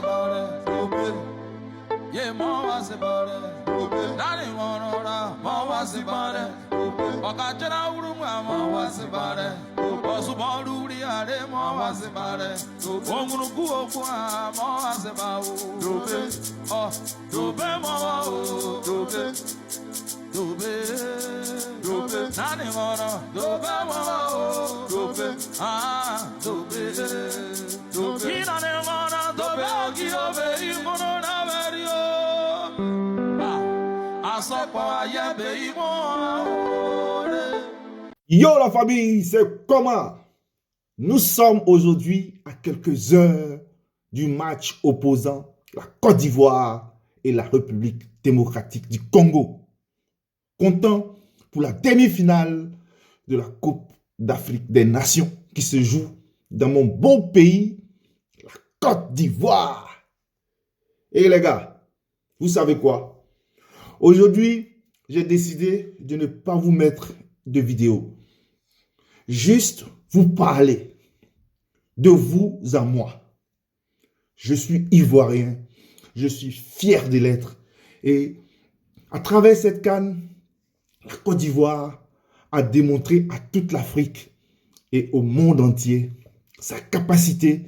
about it. Yeah, more was about it. Daddy, more was about it. Wakachana urumwa, more was about it. Osuboduri, ade, more was about it. Ongunuku, more was about it. Oh, dobe, more, dobe. Dobe, nani moro, dobe moro, dobe, dobe, inane moro, dobe ogi obe imono na verio, asopo ayebe imore. Yo la famille, c'est comment? Nous sommes aujourd'hui à quelques heures du match opposant la Côte d'Ivoire et la République démocratique du Congo. Comptant pour la demi-finale de la Coupe d'Afrique des Nations qui se joue dans mon beau pays, la Côte d'Ivoire. Et les gars, vous savez quoi? Aujourd'hui, j'ai décidé de ne pas vous mettre de vidéo. Juste vous parler de vous à moi. Je suis ivoirien, je suis fier de l'être. Et à travers cette CAN, la Côte d'Ivoire a démontré à toute l'Afrique et au monde entier sa capacité,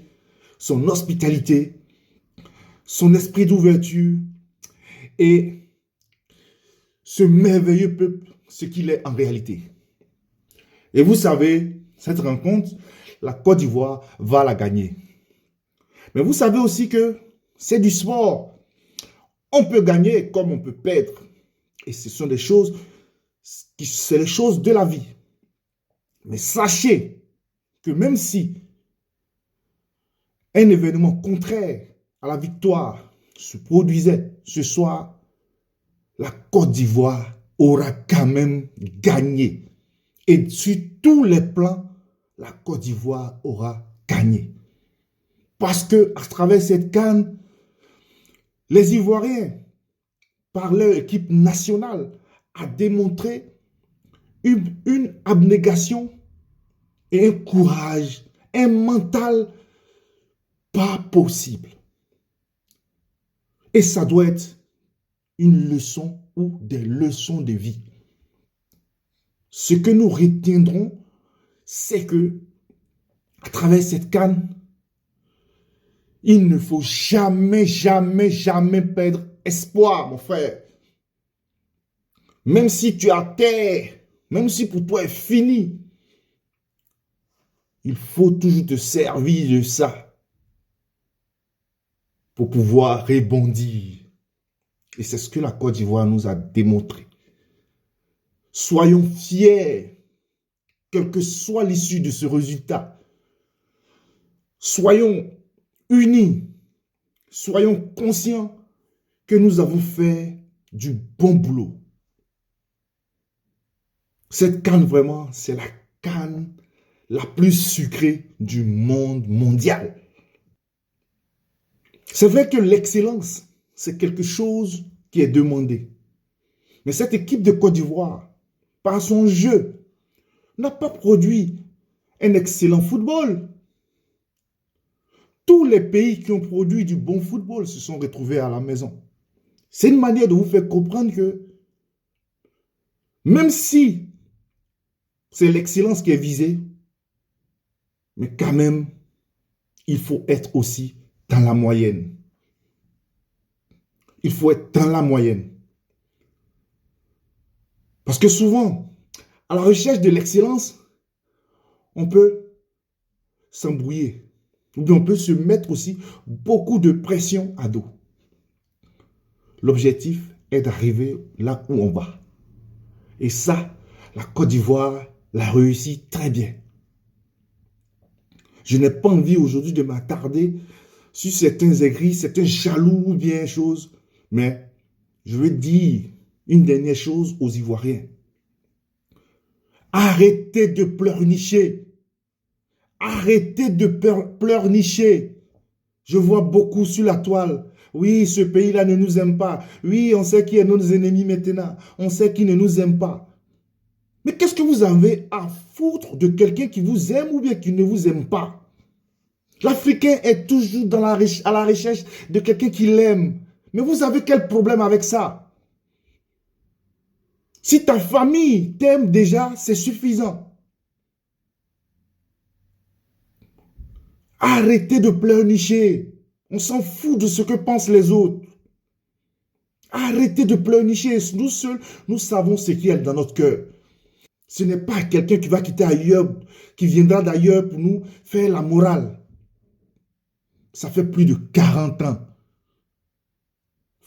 son hospitalité, son esprit d'ouverture et ce merveilleux peuple, ce qu'il est en réalité. Et vous savez, cette rencontre, la Côte d'Ivoire va la gagner. Mais vous savez aussi que c'est du sport. On peut gagner comme on peut perdre. Et ce sont des choses c'est les choses de la vie. Mais sachez que même si un événement contraire à la victoire se produisait ce soir, la Côte d'Ivoire aura quand même gagné. Et sur tous les plans, la Côte d'Ivoire aura gagné. Parce que à travers cette CAN, les Ivoiriens, par leur équipe nationale, a démontré une abnégation et un courage, un mental pas possible. Et ça doit être une leçon ou des leçons de vie. Ce que nous retiendrons, c'est que à travers cette CAN, il ne faut jamais, jamais, jamais perdre espoir, mon frère. Même si tu as terre, même si pour toi est fini, il faut toujours te servir de ça pour pouvoir rebondir. Et c'est ce que la Côte d'Ivoire nous a démontré. Soyons fiers, quelle que soit l'issue de ce résultat. Soyons unis, soyons conscients que nous avons fait du bon boulot. Cette CAN, vraiment, c'est la CAN la plus sucrée du monde mondial. C'est vrai que l'excellence, c'est quelque chose qui est demandé. Mais cette équipe de Côte d'Ivoire, par son jeu, n'a pas produit un excellent football. Tous les pays qui ont produit du bon football se sont retrouvés à la maison. C'est une manière de vous faire comprendre que même si c'est l'excellence qui est visée, mais quand même, il faut être aussi dans la moyenne. Il faut être dans la moyenne. Parce que souvent, à la recherche de l'excellence, on peut s'embrouiller. Ou bien on peut se mettre aussi beaucoup de pression à dos. L'objectif est d'arriver là où on va. Et ça, la Côte d'Ivoire l'a réussi très bien. Je n'ai pas envie aujourd'hui de m'attarder sur certains aigris, certains jaloux ou bien choses. Mais je veux dire une dernière chose aux Ivoiriens. Arrêtez de pleurnicher. Arrêtez de pleurnicher. Je vois beaucoup sur la toile. Oui, ce pays-là ne nous aime pas. Oui, on sait qui est nos ennemis maintenant. On sait qui ne nous aime pas. Mais qu'est-ce que vous avez à foutre de quelqu'un qui vous aime ou bien qui ne vous aime pas? L'Africain est toujours à la recherche de quelqu'un qui l'aime. Mais vous avez quel problème avec ça? Si ta famille t'aime déjà, c'est suffisant. Arrêtez de pleurnicher. On s'en fout de ce que pensent les autres. Arrêtez de pleurnicher. Nous seuls, nous savons ce qui est dans notre cœur. Ce n'est pas quelqu'un qui va quitter ailleurs, qui viendra d'ailleurs pour nous faire la morale. Ça fait plus de 40 ans,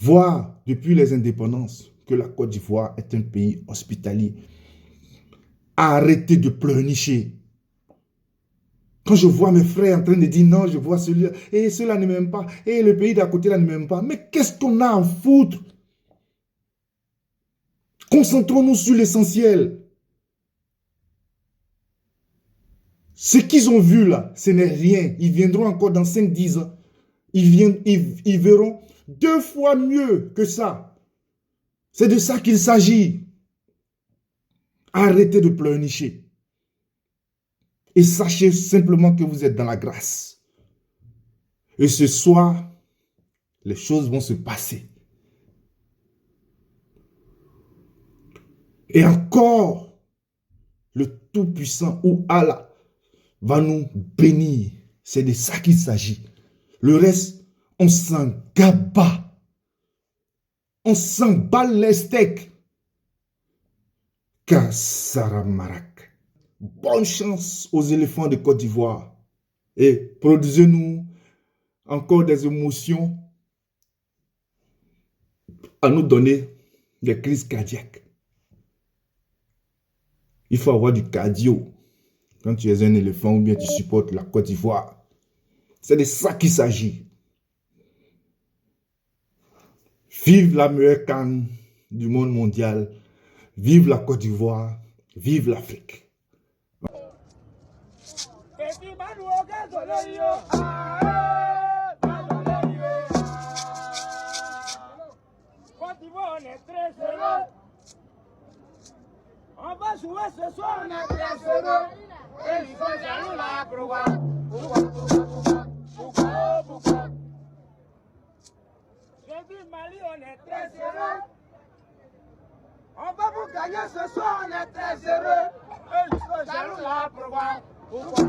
voire depuis les indépendances, que la Côte d'Ivoire est un pays hospitalier. Arrêtez de pleurnicher. Quand je vois mes frères en train de dire non, je vois celui-là, et ceux-là ne m'aiment pas, et le pays d'à côté là ne m'aime pas. Mais qu'est-ce qu'on a à en foutre? Concentrons-nous sur l'essentiel. Ce qu'ils ont vu là, ce n'est rien. Ils viendront encore dans 5-10 ans. Ils verront 2 fois mieux que ça. C'est de ça qu'il s'agit. Arrêtez de pleurnicher. Et sachez simplement que vous êtes dans la grâce. Et ce soir, les choses vont se passer. Et encore, le Tout-Puissant ou Allah va nous bénir. C'est de ça qu'il s'agit. Le reste, on s'en gabat. On s'en bat les steaks. Kasaramarak. Bonne chance aux éléphants de Côte d'Ivoire. Et produisez-nous encore des émotions à nous donner des crises cardiaques. Il faut avoir du cardio quand tu es un éléphant ou bien tu supportes la Côte d'Ivoire. C'est de ça qu'il s'agit. Vive la meilleure CAN du monde mondial. Vive la Côte d'Ivoire. Vive l'Afrique. On va jouer ce soir, on est très heureux. Et il faut jaloux la croix. Pourquoi? J'ai dit Mali, on est très heureux. On va vous gagner ce soir, on est très heureux. Et il faut jaloux la croix. Pourquoi?